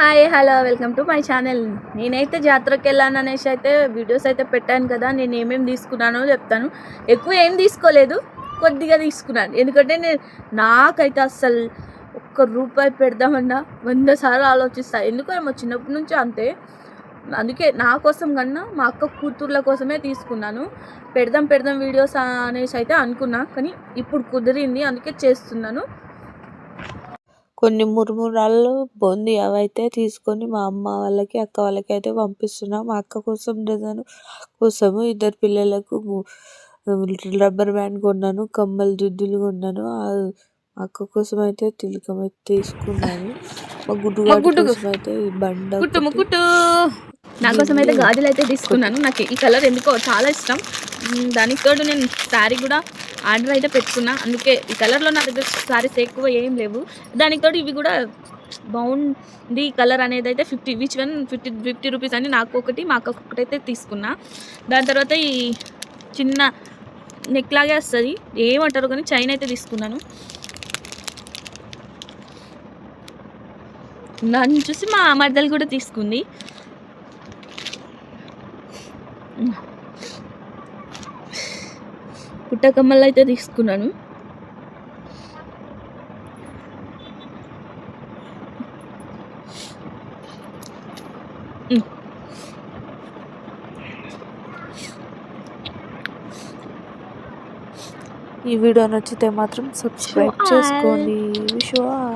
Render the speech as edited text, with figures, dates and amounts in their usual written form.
Hi hello welcome to my channel. నేనైతే జాతరకి వెళ్ళాను అనేసి అయితే వీడియోస్ అయితే పెట్టాను కదా. నేను ఏమేమి తీసుకున్నానో చెప్తాను. ఎక్కువ ఏం తీసుకోలేదు, కొద్దిగా తీసుకున్నాను. ఎందుకంటే నాకైతే అస్సలు ఒక్క రూపాయి పెడదామన్నా 100 సార్లు ఆలోచిస్తాను. ఎందుకంటే చిన్నప్పటి నుంచి అంతే. అందుకే నా కోసం కన్నా మా అక్క కూతుర్ల కోసమే తీసుకున్నాను. పెడదాం వీడియోస్ అనేసి అయితే అనుకున్నా, కానీ ఇప్పుడు కుదిరింది, అందుకే చేస్తున్నాను. కొన్ని మురుమురాళ్ళు బూందీ అవైతే తీసుకొని మా అమ్మ వాళ్ళకి, అక్క వాళ్ళకి అయితే పంపిస్తున్నా. మా అక్క కోసం డజన్ కోసము, ఇద్దరు పిల్లలకు రబ్బర్ బ్యాండ్ కొన్నాను, కమ్మలు దుద్దులు కొన్నాను. అక్క కోసం అయితే తిలకం అయితే తీసుకున్నాను. మా గుడ్డుగాడి కోసం అయితే బండ నా కోసం అయితే గాజులు అయితే తీసుకున్నాను. నాకు ఈ కలర్ ఎందుకో చాలా ఇష్టం. దానికి తోడు నేను శారీ కూడా ఆర్డర్ అయితే పెట్టుకున్నా. అందుకే ఈ కలర్లో నా దగ్గర శారీస్ ఎక్కువ ఏం లేవు. దానికి తోడు ఇవి కూడా బాగుంది కలర్ అనేది అయితే 50 రూపీస్ అని నాకు ఒకటి, మా అక్క ఒకటి అయితే తీసుకున్నా. దాని తర్వాత ఈ చిన్న నెక్ లాగే వస్తుంది, ఏమంటారు కానీ చైన్ అయితే తీసుకున్నాను. నన్ను చూసి మా మరదలు కూడా తీసుకుంది. పుట్టకమ్మలు అయితే తీసుకున్నాను. ఈ వీడియో నచ్చితే మాత్రం సబ్స్క్రైబ్ చేసుకోండి. Wish you all.